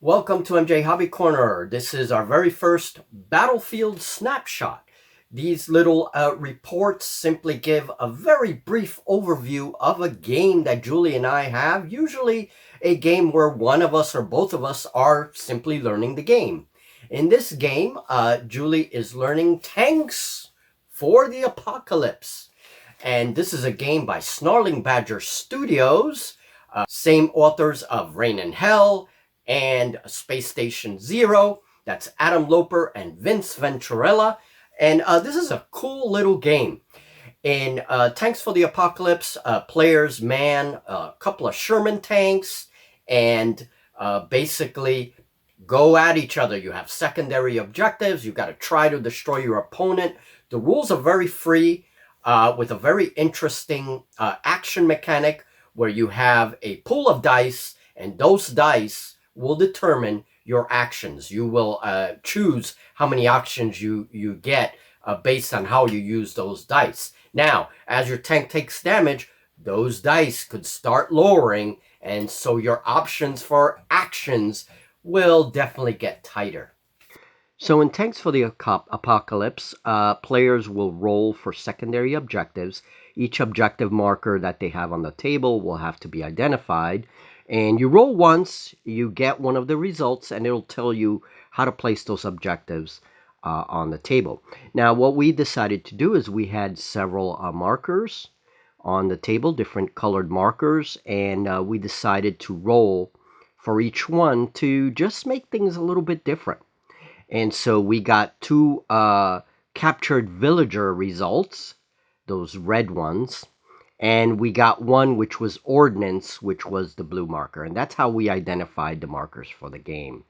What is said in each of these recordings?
Welcome to MJ Hobby Corner. This is our very first battlefield snapshot. These little reports simply give a very brief overview of a game that Julie and I have, usually a game where one of us or both of us are simply learning the game. In this game, Julie is learning Tanks for the Apocalypse. And this is a game by Snarling Badger Studios, same authors of Rain and Hell, and Space Station Zero. That's Adam Loper and Vince Venturella. And this is a cool little game. In Tanks for the Apocalypse, players man a couple of Sherman tanks and basically go at each other. You have secondary objectives. You've got to try to destroy your opponent. The rules are very free with a very interesting action mechanic where you have a pool of dice, and those dice will determine your actions. You will choose how many actions you get based on how you use those dice. Now, as your tank takes damage, those dice could start lowering, and so your options for actions will definitely get tighter. So in Tanks for the Apocalypse, players will roll for secondary objectives. Each objective marker that they have on the table will have to be identified. And you roll once, you get one of the results, and it'll tell you how to place those objectives on the table. Now, what we decided to do is we had several markers on the table, different colored markers, and we decided to roll for each one to just make things a little bit different. And so we got two captured villager results, those red ones. And we got one which was ordnance, which was the blue marker. And that's how we identified the markers for the game.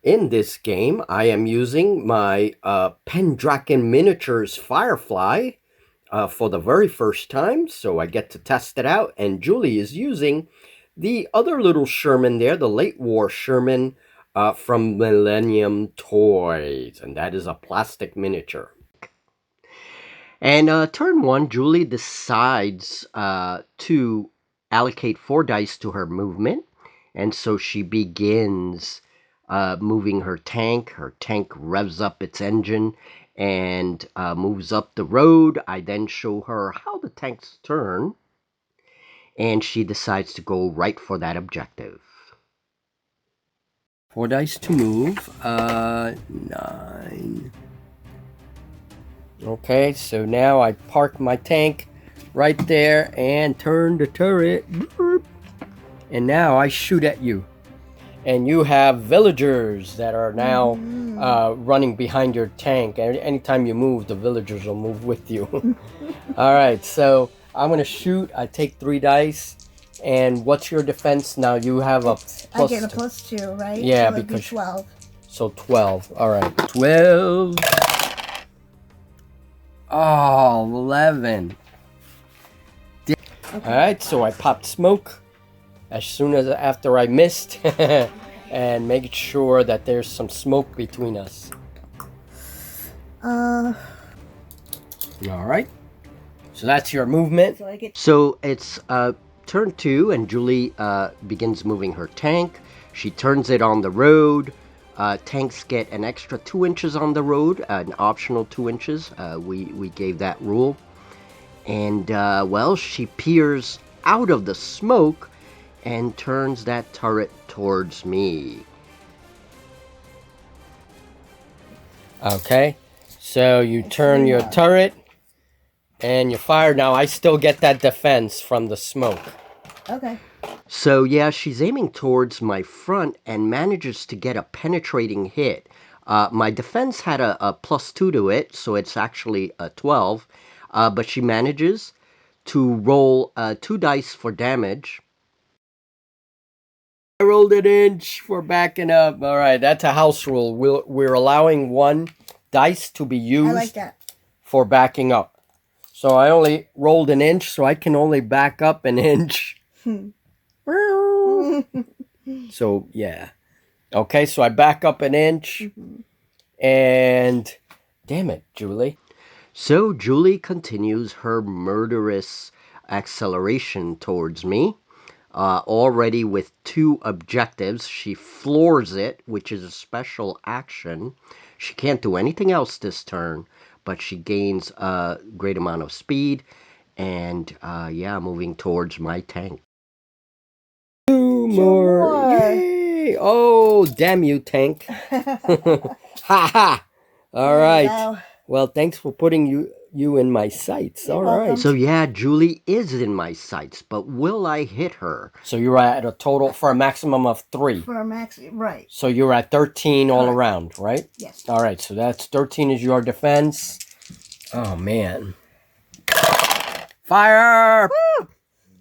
In this game, I am using my Pendraken Miniatures Firefly for the very first time. So I get to test it out. And Julie is using the other little Sherman there, the late war Sherman from Millennium Toys. And that is a plastic miniature. And turn one, Julie decides to allocate 4 dice to her movement. And so she begins moving her tank. Her tank revs up its engine and moves up the road. I then show her how the tanks turn. And she decides to go right for that objective. 4 dice to move. 9. Okay, so now I park my tank right there and turn the turret. And now I shoot at you. And you have villagers that are now running behind your tank. And anytime you move, the villagers will move with you. All right, so I'm going to shoot. I take 3 dice. And what's your defense now? You have a plus. I get a +2, right? Yeah, so because 12. So 12. All right, 12. Oh, 11. Okay. All right, so I popped smoke as soon as after I missed and make sure that there's some smoke between us. All right. So that's your movement. So it's turn 2, and Julie begins moving her tank. She turns it on the road. Tanks get an extra 2 inches on the road, an optional 2 inches. We gave that rule. And, well, she peers out of the smoke and turns that turret towards me. Okay, so you turn your turret and you fire. Now I still get that defense from the smoke. Okay. So, yeah, she's aiming towards my front and manages to get a penetrating hit. My defense had a +2 to it, so it's actually a 12. But she manages to roll 2 dice for damage. I rolled an inch for backing up. All right, that's a house rule. We're allowing 1 dice to be used I like that. for backing up. So I only rolled an inch, so I can only back up an inch. So, yeah. Okay, so I back up an inch. And damn it, Julie. So Julie continues her murderous acceleration towards me. already with 2 objectives. She floors it, which is a special action. She can't do anything else this turn, but she gains a great amount of speed. And yeah, moving towards my tank. 2 more. Yay! Oh, damn you, tank. Ha ha! All right. Well, thanks for putting you in my sights. All right. So yeah, Julie is in my sights, but will I hit her? So you're at a total for a maximum of 3. For a max, right. So you're at 13 all around, right? Yes. All right, so that's 13 is your defense. Oh, man. Fire! Woo!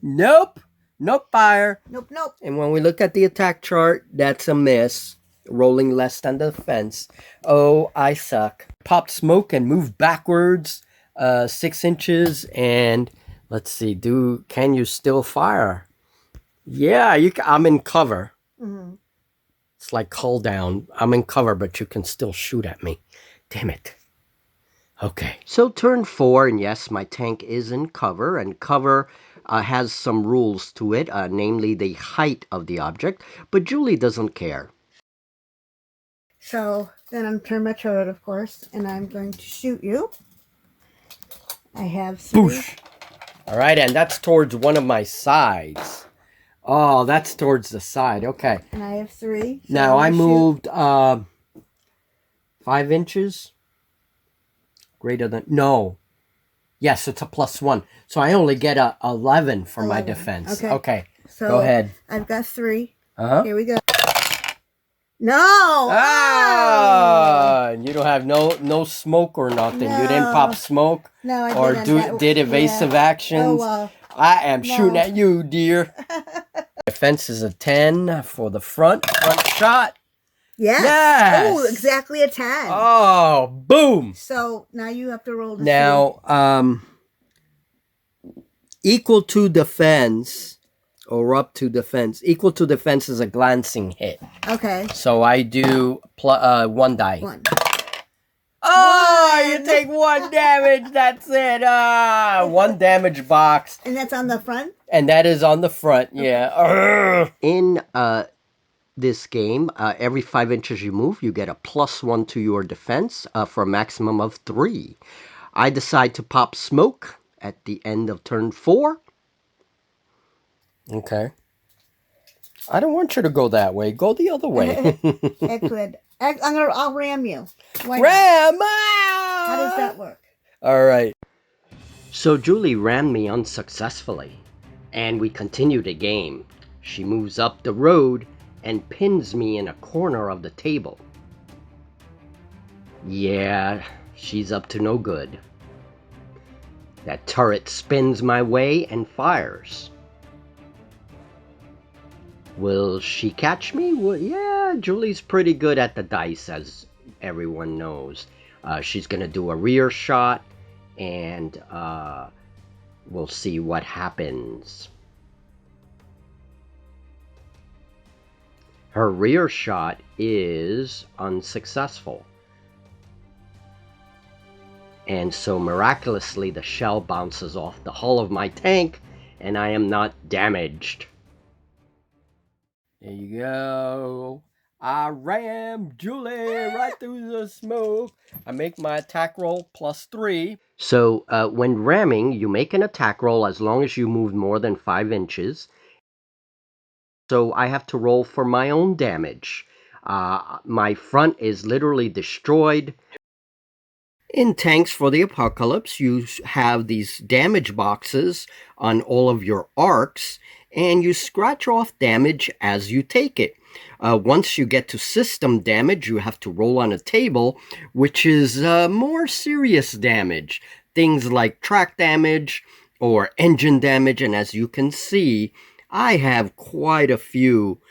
Nope. Nope, fire. Nope, nope. And when we look at the attack chart, that's a miss. Rolling less than the defense. Oh, I suck. Popped smoke and moved backwards 6 inches. And let's see, can you still fire? Yeah, I'm in cover. Mm-hmm. It's like hull down. I'm in cover, but you can still shoot at me. Damn it. Okay. So turn 4, and yes, my tank is in cover, and cover has some rules to it, namely the height of the object, but Julie doesn't care. So then I'm turn my turret, of course, and I'm going to shoot you. I have 3. Boosh. All right, and that's towards one of my sides. Oh, that's towards the side. Okay. And I have 3. So now I moved 5 inches. Greater than... No. Yes, it's a +1. So I only get a 11 for my defense. Okay. So go ahead. I've got 3. Uh-huh. Here we go. No! Ah! You don't have no smoke or nothing. No. You didn't pop smoke? No, I or didn't. did evasive actions? Oh, I am shooting at you, dear. Defense is a 10 for the front shot. Yes. Oh, exactly a 10. Oh, boom. So now you have to roll the now, equal to defense or up to defense. Equal to defense is a glancing hit. Okay. So I do 1 die. 1. Oh, you take 1 damage. That's it. 1 damage box. And that's on the front? And that is on the front, yeah. In this game, every 5 inches you move, you get a +1 to your defense for a maximum of 3. I decide to pop smoke at the end of turn 4. Okay. I don't want you to go that way. Go the other way. Excellent. I'll ram you. Ram! How does that work? All right. So Julie rammed me unsuccessfully, and we continue the game. She moves up the road and pins me in a corner of the table. Yeah, she's up to no good. That turret spins my way and fires. Will she catch me? Well, yeah, Julie's pretty good at the dice, as everyone knows. She's going to do a rear shot, and we'll see what happens. Her rear shot is unsuccessful. And so miraculously the shell bounces off the hull of my tank, and I am not damaged. There you go. I ram Julie right through the smoke. I make my attack roll +3. So when ramming, you make an attack roll as long as you move more than 5 inches. So I have to roll for my own damage. My front is literally destroyed. In Tanks for the Apocalypse, you have these damage boxes on all of your arcs, and you scratch off damage as you take it. Once you get to system damage, you have to roll on a table, which is more serious damage. Things like track damage or engine damage, and as you can see, I have quite a few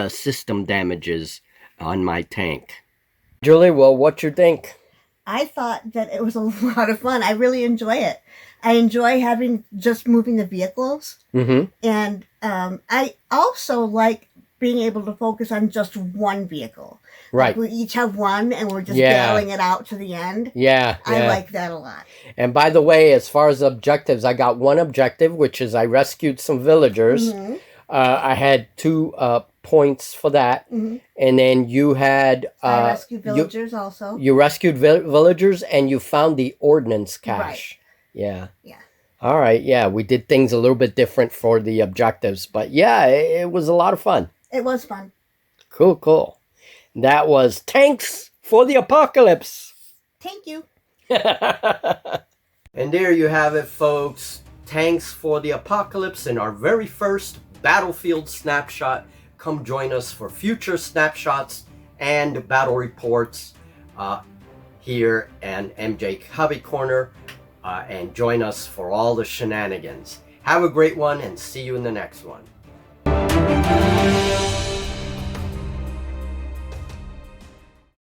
system damages on my tank. Julie, well, what you think? I thought that it was a lot of fun. I really enjoy it. I enjoy just moving the vehicles. Mm-hmm. And I also like being able to focus on just one vehicle. Right. Like we each have one and we're just battling it out to the end. Yeah. I like that a lot. And by the way, as far as objectives, I got one objective, which is I rescued some villagers. Mm-hmm. I had 2 points for that. Mhm. And then you had... I rescued villagers also. You rescued villagers and you found the ordnance cache. Right. Yeah. Yeah. All right. Yeah, we did things a little bit different for the objectives. But yeah, it was a lot of fun. It was fun. Cool, cool. That was Tanks for the Apocalypse. Thank you. And there you have it, folks. Tanks for the Apocalypse in our very first Battlefield Snapshot. Come join us for future snapshots and battle reports here in MJ Hobby Corner. And join us for all the shenanigans. Have a great one and see you in the next one.